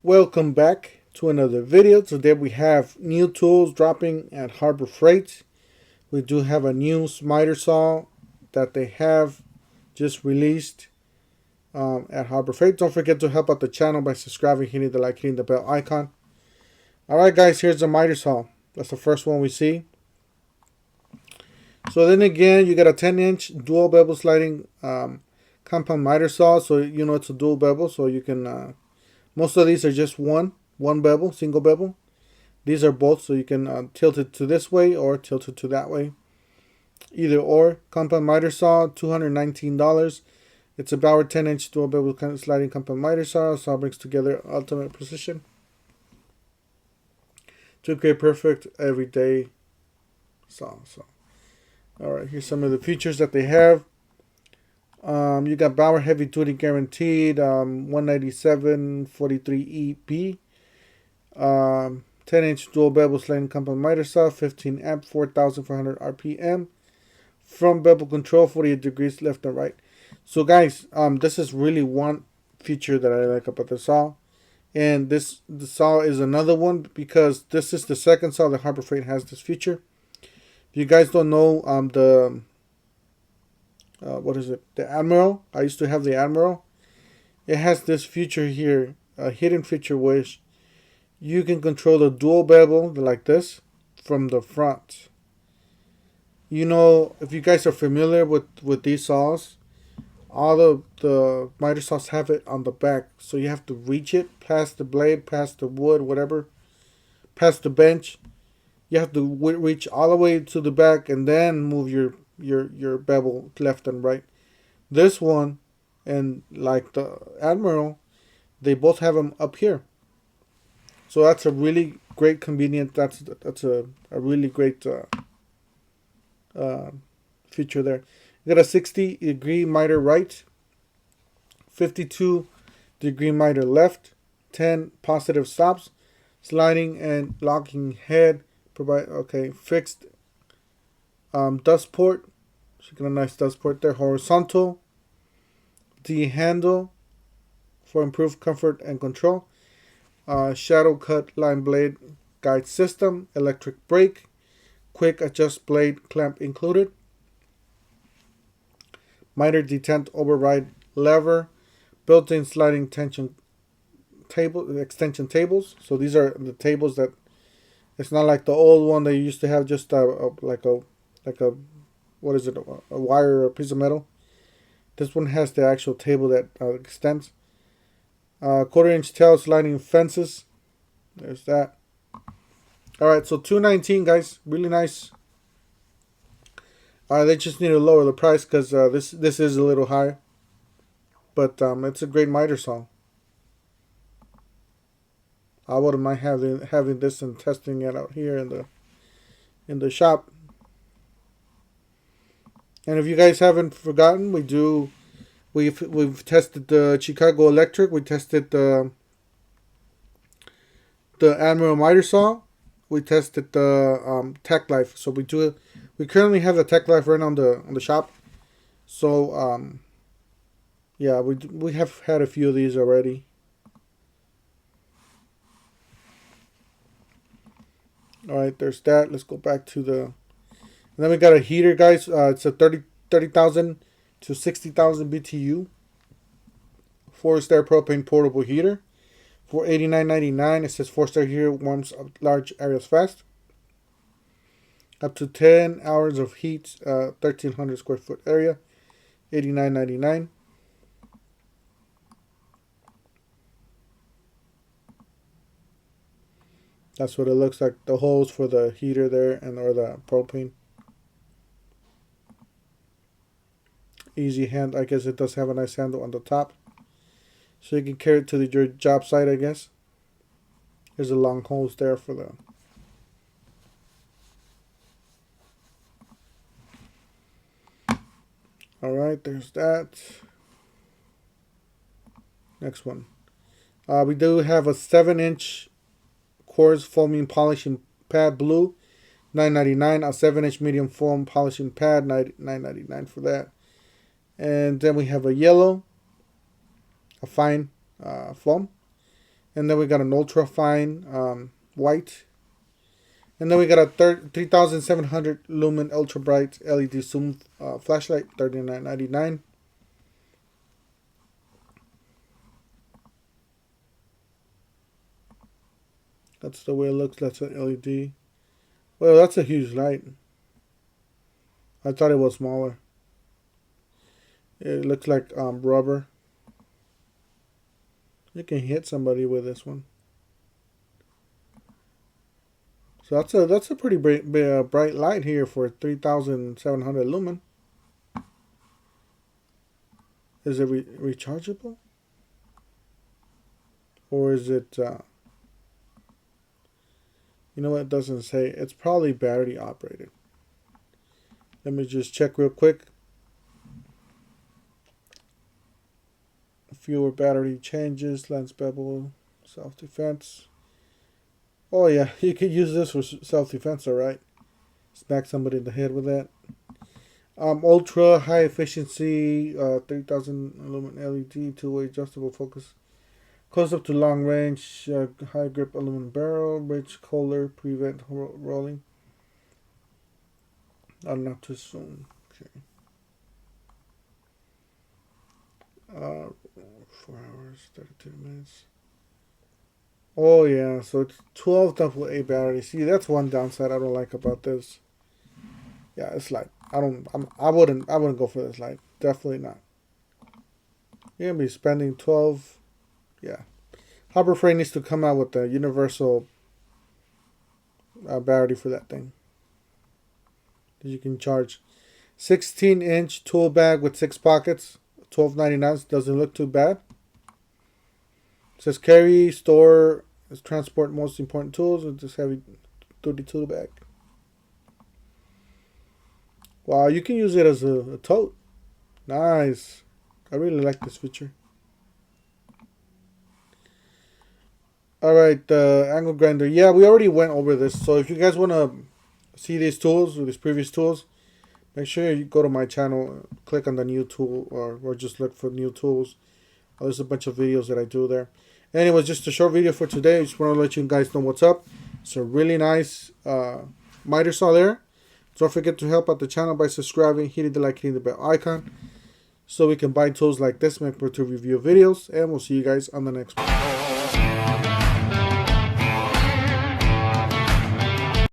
Welcome back to another video. Today we have new tools dropping at Harbor Freight. We do have a new miter saw that they have just released at Harbor Freight. Don't forget to help out the channel by subscribing, hitting the like, hitting the bell icon. Alright guys, here's the miter saw. That's the first one we see. So then again, you got a 10-inch dual bevel sliding compound miter saw. So you know it's a dual bevel, so you can most of these are just one bevel, single bevel. These are both, so you can tilt it to this way or tilt it to that way. Either or. Compound miter saw, $219. It's a Bauer 10-inch dual bevel sliding compound miter saw. Saw brings together ultimate precision to create perfect everyday saw. All right, here's some of the features that they have. You got Bauer heavy duty guaranteed, 197 43 EP, 10-inch dual bevel sliding compound miter saw, 15 amp, 4,400 RPM, front bevel control, 48 degrees left and right. So guys, this is really one feature that I like about the saw, and the saw is another one because this is the second saw that Harbor Freight has this feature. If you guys don't know, what is it? The Admiral. I used to have the Admiral. It has this feature here, a hidden feature, which you can control the dual bevel like this from the front. You know, if you guys are familiar with these saws, all the miter saws have it on the back, so you have to reach it past the blade, past the wood, whatever, past the bench. You have to reach all the way to the back and then move your bevel left and right. This one, and like the Admiral, they both have them up here. So that's a really great convenient. That's a really great feature there. You got a 60-degree miter right, 52-degree miter left, 10 positive stops, sliding and locking head. Fixed dust port. So you got a nice dust port there. Horizontal. The handle for improved comfort and control. Shadow cut line blade guide system. Electric brake. Quick adjust blade clamp included. Miter detent override lever. Built-in sliding tension table extension tables. So these are the tables that. It's not like the old one they used to have, just like a what is it, a wire or a piece of metal. This one has the actual table that extends. 1/4-inch tail sliding fences. There's that. All right, so $219, guys, really nice. They just need to lower the price because this is a little high, but it's a great miter saw. I wouldn't mind having this and testing it out here in the shop. And if you guys haven't forgotten, we've tested the Chicago Electric. We tested the Admiral miter saw. We tested the Tech Life. So we currently have the Tech Life right on the shop. So yeah, we have had a few of these already. Alright, there's that. Let's go back to and then we got a heater, guys. It's a 30,000 to 60,000 BTU 4-star propane portable heater for $89.99. It says 4-star heater warms up large areas fast. Up to 10 hours of heat, 1,300 square foot area, $89.99. That's what it looks like. The holes for the heater there or the propane. Easy hand. I guess it does have a nice handle on the top. So you can carry it to your job site, I guess. There's the long holes there for the... Alright, there's that. Next one. We do have a 7-inch Quartz foaming polishing pad blue, $9.99. A 7-inch medium foam polishing pad, $9.99 for that. And then we have a yellow, a fine foam, And then we got an ultra fine white. And then we got a 3700 lumen ultra bright LED zoom flashlight, $39.99. That's the way it looks. That's an LED. Well, that's a huge light. I thought it was smaller. It looks like rubber. You can hit somebody with this one. So that's a pretty bright light here for 3,700 lumen. Is it rechargeable? Or is it... you know what, it doesn't say. It's probably battery operated. Let me just check real quick. Fewer battery changes, lens bevel, self-defense. Oh yeah, you could use this for self-defense, alright. Smack somebody in the head with that. Ultra high efficiency, 3000 lumen LED, two-way adjustable focus. Close up to long range, high grip aluminum barrel, rich color, prevent rolling. Not too soon. Okay. 4 hours, 32 minutes. Oh yeah, so it's 12 AA battery. See, that's one downside I don't like about this. Yeah, it's light. I wouldn't go for this light. Definitely not. You're gonna be spending 12. Yeah. Harbor Freight needs to come out with a universal battery for that thing. You can charge. 16-inch tool bag with 6 pockets. $12.99. Doesn't look too bad. It says carry, store, transport most important tools with this heavy duty tool bag. Wow, you can use it as a tote. Nice. I really like this feature. Alright, the angle grinder. Yeah, we already went over this. So if you guys want to see these tools, or these previous tools, make sure you go to my channel, click on the new tool, or just look for new tools. There's a bunch of videos that I do there. Anyways, just a short video for today. I just want to let you guys know what's up. It's a really nice miter saw there. Don't forget to help out the channel by subscribing, hitting the like, hitting the bell icon, so we can buy tools like this, make to review videos, and we'll see you guys on the next one.